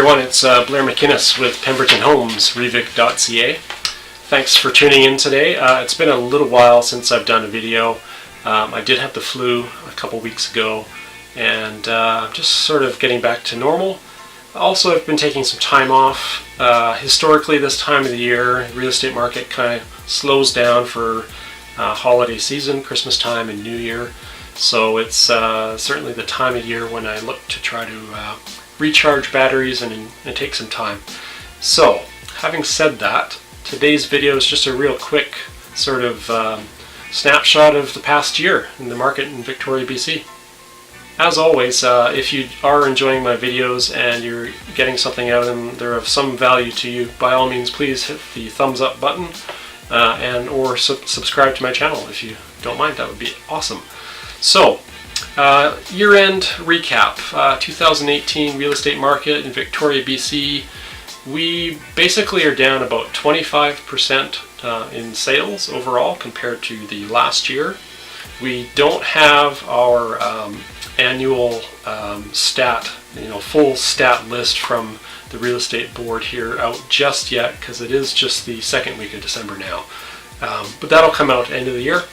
everyone, it's Blair McInnis with Pemberton Holmes, revic.ca. Thanks for tuning in today. It's been a little while since I've done a video. I did have the flu a couple weeks ago, and I'm just sort of getting back to normal. Also, I've been taking some time off. Historically, this time of the year, the real estate market kind of slows down for holiday season, Christmas time and New Year. So it's certainly the time of year when I look to try to recharge batteries and take some time. So, having said that, today's video is just a real quick sort of snapshot of the past year in the market in Victoria, BC. As always, if you are enjoying my videos and you're getting something out of them, they're of some value to you, by all means please hit the thumbs up button and or subscribe to my channel if you don't mind. That would be awesome. So, year-end recap, 2018 real estate market in Victoria, BC. We basically are down about 25% in sales overall compared to the last year. We don't have our annual full stat list from the real estate board here out just yet, because it is just the second week of December now. But that'll come out end of the year.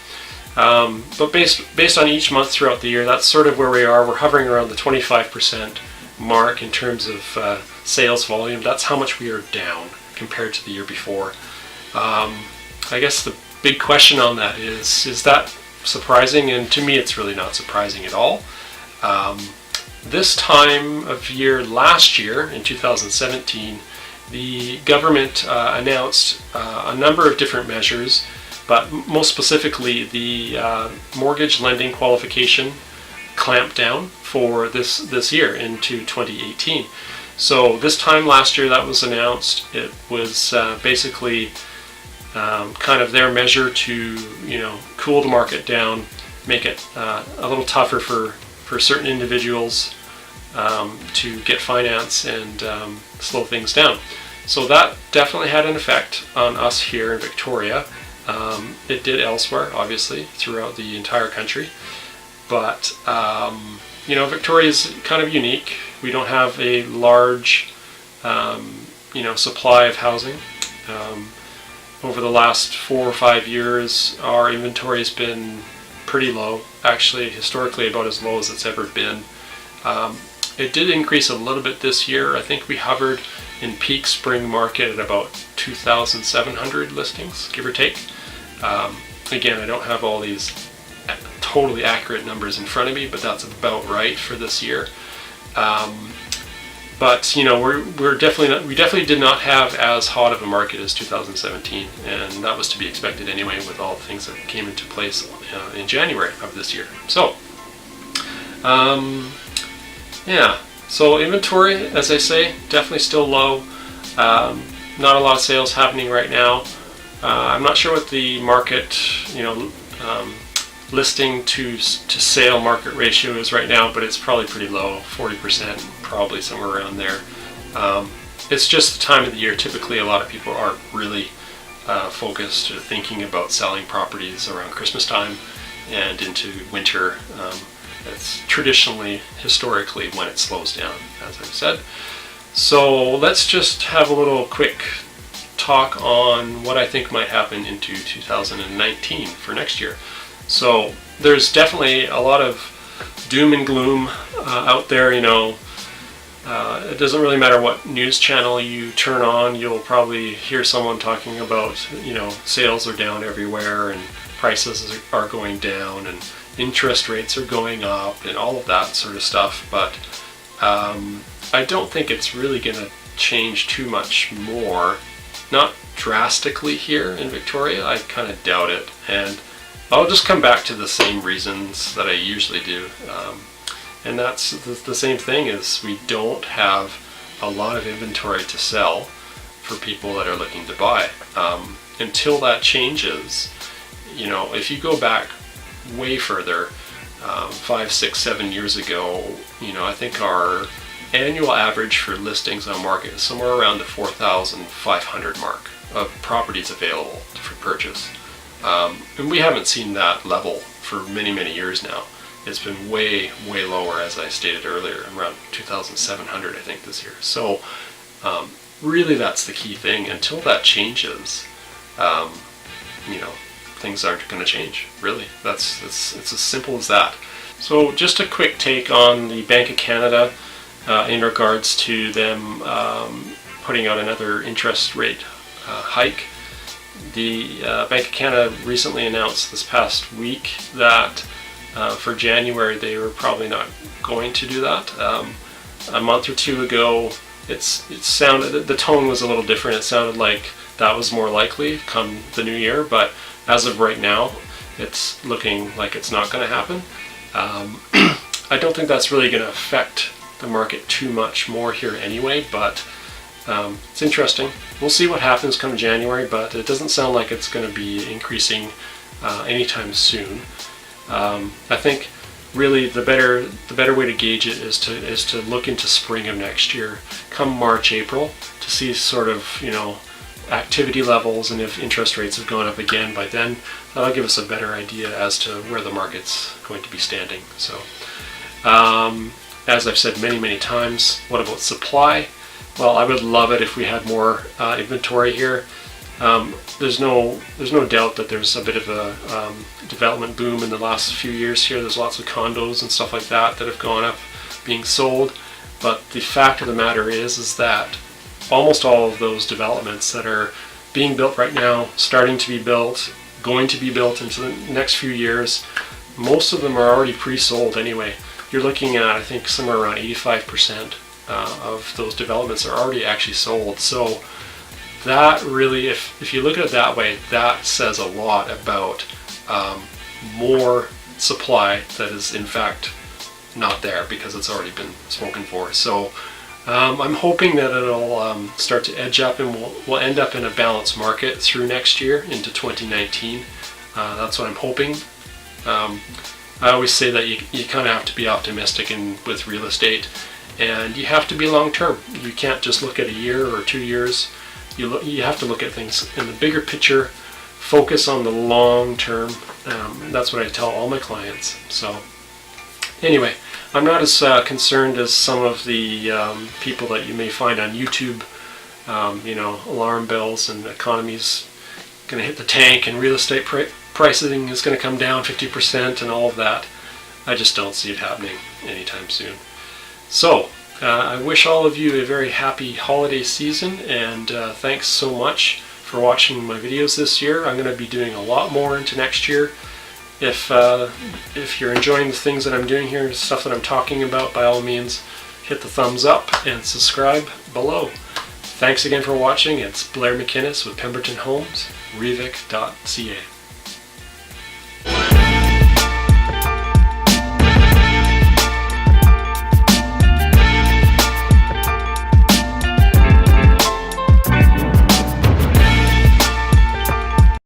But based on each month throughout the year, that's sort of where we are. We're hovering around the 25% mark in terms of sales volume. That's how much we are down compared to the year before. I guess the big question on that is that surprising? And to me, it's really not surprising at all. This time of year last year, in 2017, the government announced a number of different measures, but most specifically the mortgage lending qualification clampdown for this year into 2018. So this time last year that was announced. It was basically kind of their measure to cool the market down, make it a little tougher for certain individuals to get finance and slow things down. So that definitely had an effect on us here in Victoria. It did elsewhere, obviously, throughout the entire country. But, Victoria is kind of unique. We don't have a large, supply of housing. Over the last 4 or 5 years, our inventory has been pretty low. Actually, historically, about as low as it's ever been. It did increase a little bit this year. I think we hovered in peak spring market at about 2,700 listings, give or take. Again, I don't have all these totally accurate numbers in front of me, but that's about right for this year. But we definitely did not have as hot of a market as 2017, and that was to be expected anyway with all the things that came into place in January of this year. So, so inventory, as I say, definitely still low. Not a lot of sales happening right now. I'm not sure what the market, listing to sale market ratio is right now, but it's probably pretty low, 40%, probably somewhere around there. It's just the time of the year. Typically, a lot of people aren't really focused or thinking about selling properties around Christmas time and into winter. That's traditionally, historically, when it slows down, as I've said. So let's just have a little quick talk on what I think might happen into 2019 for next year. So there's definitely a lot of doom and gloom out there. It doesn't really matter what news channel you turn on, you'll probably hear someone talking about sales are down everywhere and prices are going down and interest rates are going up and all of that sort of stuff. But I don't think it's really going to change too much more. Not drastically here in Victoria. I kind of doubt it, and I'll just come back to the same reasons that I usually do, and that's the same thing. Is we don't have a lot of inventory to sell for people that are looking to buy. Until that changes, if you go back way further, 5, 6, 7 years ago, I think our annual average for listings on market is somewhere around the 4,500 mark of properties available for purchase. And we haven't seen that level for many, many years now. it's been way lower, as I stated earlier, around 2,700 I think this year. So really that's the key thing. Until that changes, you know, things aren't going to change, really. It's as simple as that. So just a quick take on the Bank of Canada in regards to them putting out another interest rate hike. The Bank of Canada recently announced this past week that for January they were probably not going to do that. A month or two ago, it sounded, the tone was a little different. It sounded like that was more likely come the new year, but as of right now, it's looking like it's not going to happen. I don't think that's really going to affect the market too much more here anyway, but it's interesting. We'll see what happens come January, but it doesn't sound like it's going to be increasing anytime soon. I think really the better way to gauge it is to look into spring of next year, come March, April, to see sort of, you know, activity levels, and if interest rates have gone up again by then, that'll give us a better idea as to where the market's going to be standing. So as I've said many times, what about supply? Well, I would love it if we had more inventory here. There's no doubt that there's a bit of a development boom in the last few years here. There's lots of condos and stuff like that have gone up being sold, but the fact of the matter is that almost all of those developments that are being built right now, starting to be built, going to be built into the next few years, most of them are already pre-sold anyway. You're looking at, I think, somewhere around 85% of those developments are already actually sold. So that really, if you look at it that way, that says a lot about more supply that is in fact not there because it's already been spoken for. So I'm hoping that it'll start to edge up, and we'll end up in a balanced market through next year into 2019. That's what I'm hoping. I always say that you kind of have to be optimistic with real estate, and you have to be long term. You can't just look at a year or 2 years. You have to look at things in the bigger picture, focus on the long term. That's what I tell all my clients. So anyway, I'm not as concerned as some of the people that you may find on YouTube, you know, alarm bells and economy's going to hit the tank and real estate pricing is going to come down 50% and all of that. I just don't see it happening anytime soon. So I wish all of you a very happy holiday season, and thanks so much for watching my videos this year. I'm going to be doing a lot more into next year. If you're enjoying the things that I'm doing here, stuff that I'm talking about, by all means, hit the thumbs up and subscribe below. Thanks again for watching. It's Blair McInnis with Pemberton Holmes, Revic.ca.